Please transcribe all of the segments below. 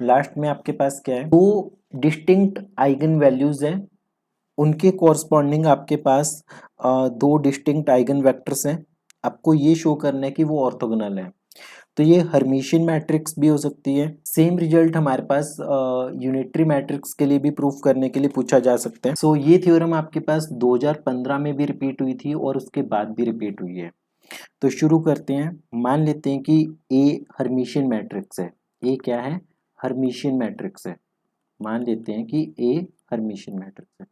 Last में आपके पास क्या है, दो डिस्टिंक्ट आइगन वैल्यूज हैं, उनके कॉरस्पॉन्डिंग आपके पास दो डिस्टिंक्ट आइगन वेक्टर्स हैं। आपको ये शो करना है कि वो ऑर्थोगोनल है। तो ये हर्मिशियन मैट्रिक्स भी हो सकती है। सेम रिजल्ट हमारे पास यूनिटरी मैट्रिक्स के लिए भी प्रूफ करने के लिए पूछा जा सकता है। सो ये थ्योरम आपके पास 2015 में भी रिपीट हुई थी और उसके बाद भी रिपीट हुई है। तो शुरू करते हैं। मान लेते हैं कि ए हर्मिशियन मैट्रिक्स है। ए क्या है? हर्मिशियन मैट्रिक्स है। मान लेते हैं कि ए हर्मिशियन मैट्रिक्स है।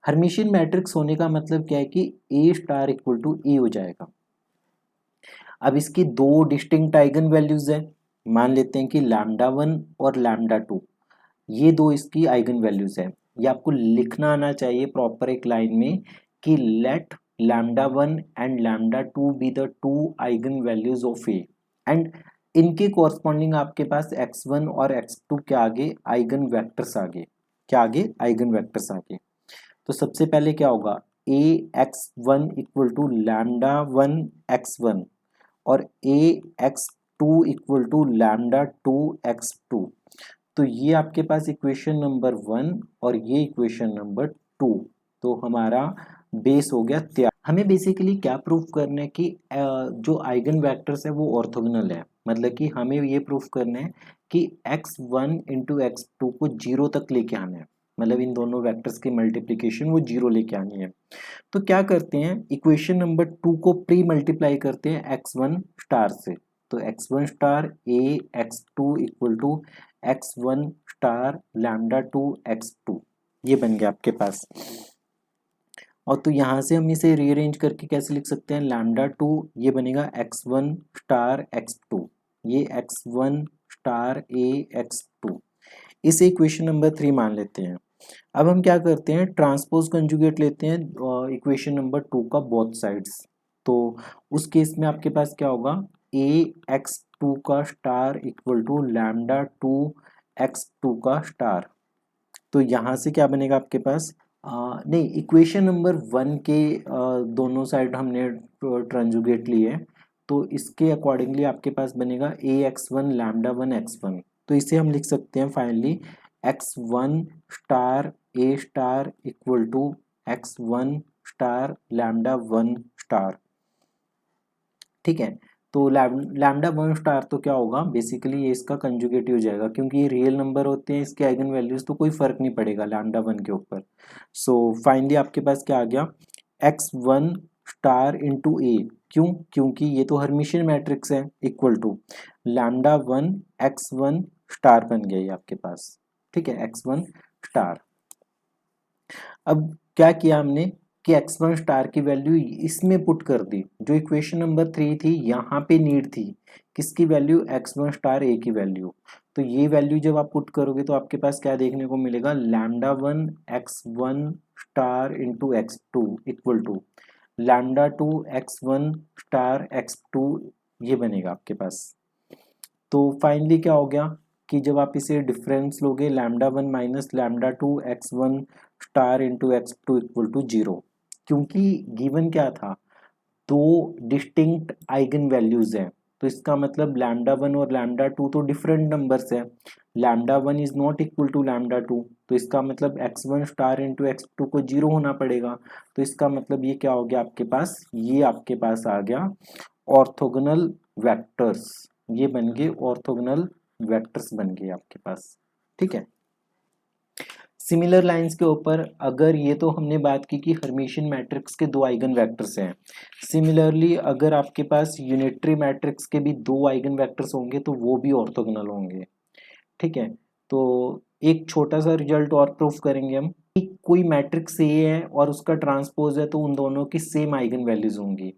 हर्मिशियन मैट्रिक्स होने का मतलब क्या है कि ए स्टार इक्वल टू ए हो जाएगा। अब इसकी दो डिस्टिंक्ट आइगन वैल्यूज है। मान लेते हैं कि लैम्डा 1 और लैम्डा 2, ये दो इसकी आइगन वैल्यूज है। ये आपको लिखना आना चाहिए प्रॉपर एक लाइन में कि let lambda 1 and lambda 2 be the two eigen values of A and इनके कॉरस्पॉन्डिंग आपके पास x1 और x2 के आगे आइगन वेक्टर्स आगे, क्या आगे? आइगन वेक्टर्स आगे। तो सबसे पहले क्या होगा? A x one equal to lambda 1 x1 और A x two equal to lambda 2 x2। तो ये आपके पास इक्वेशन नंबर 1 और ये इक्वेशन नंबर 2। तो हमारा बेस हो गया तैयार। हमें बेसिकली क्या प्रूफ करना है कि जो आइगन वेक्टर्स है वो ऑर्थोगोनल है। मतलब कि हमें ये प्रूफ करना है कि x1 इंटू x2 को जीरो तक लेके आना है। मतलब इन दोनों वेक्टर्स की मल्टीप्लिकेशन वो जीरो लेके आनी है। तो क्या करते हैं, इक्वेशन नंबर 2 को प्री मल्टीप्लाई करते हैं x1 स्टार से। तो x1 star a x2 equal to x1 star lambda 2 x2, ये बन गया आपके पास। और तो यहाँ से हम इसे रीअरेंज करके कैसे लिख सकते हैं? लैम्डा 2 ये बनेगा x1 स्टार x2, ये x1 स्टार a x2। इसे इक्वेशन नंबर 3 मान लेते हैं। अब हम क्या करते हैं, ट्रांसपोज कंजुगेट लेते हैं इक्वेशन नंबर 2 का बोथ साइड्स। तो उस केस में आपके पास क्या होगा? ए एक्स टू का star equal to lambda 2 x2 का स्टार। तो यहाँ से क्या बनेगा आपके पास? नहीं, इक्वेशन नंबर 1 के दोनों साइड हमने ट्रांजुगेट लिए, तो इसके अकॉर्डिंगली आपके पास बनेगा ए एक्स वन लैम्डा 1 x1। तो इसे हम लिख सकते हैं finally x1 star A star equal to x1 star lambda 1 star. ठीक है। तो लैम्डा 1 स्टार तो क्या होगा, बेसिकली ये इसका कंजुगेट हो जाएगा, क्योंकि ये रियल नंबर होते हैं, इसके आइगन वैल्यूज तो कोई फर्क नहीं पड़ेगा लैम्डा 1 के ऊपर। सो फाइनली आपके पास क्या आ गया? x1 स्टार इंटू ए। क्यों? क्योंकि ये तो हर्मिशियन मैट्रिक्स है, equal to lambda 1 x1 star बन गया ये आपके पास। ठीक है, x1 स्टार। अब क्या किया हमने कि x1 स्टार की वैल्यू इसमें पुट कर दी। जो इक्वेशन नंबर 3 थी यहाँ पे नीड थी किसकी वैल्यू? x1 स्टार a की वैल्यू। तो ये वैल्यू जब आप पुट करोगे तो आपके पास क्या देखने को मिलेगा? Lambda 1 x1 star into x2 equal to lambda 2 x1 star x2, ये बनेगा आपके पास। तो फाइनली क्या हो गया कि जब आप इसे डिफरेंस लोगे, lambda 1 minus lambda 2 x1 star into x2 equal to 0। क्योंकि गिवन क्या था? दो डिस्टिंक्ट आइगन वैल्यूज हैं, तो इसका मतलब लैम्डा 1 और लैम्डा 2 तो डिफरेंट नंबर्स है। Lambda 1 is not equal to lambda 2, तो इसका मतलब x1 स्टार इंटू x2 को 0 होना पड़ेगा। तो इसका मतलब ये क्या हो गया आपके पास? ये आपके पास आ गया ऑर्थोगोनल वेक्टर्स। ये बन गए ऑर्थोगोनल वेक्टर्स बन गए आपके पास। ठीक है। सिमिलर लाइंस के ऊपर अगर ये तो हमने बात की कि हर्मिशियन मैट्रिक्स के दो आइगन वेक्टर्स हैं। सिमिलरली अगर आपके पास यूनिटरी मैट्रिक्स के भी दो आइगन वेक्टर्स होंगे तो वो भी ऑर्थोगोनल होंगे। ठीक है। तो एक छोटा सा रिजल्ट और प्रूफ करेंगे हम कि कोई मैट्रिक्स ए है और उसका ट्रांसपोज है तो उन दोनों की सेम आइगन वैल्यूज होंगी।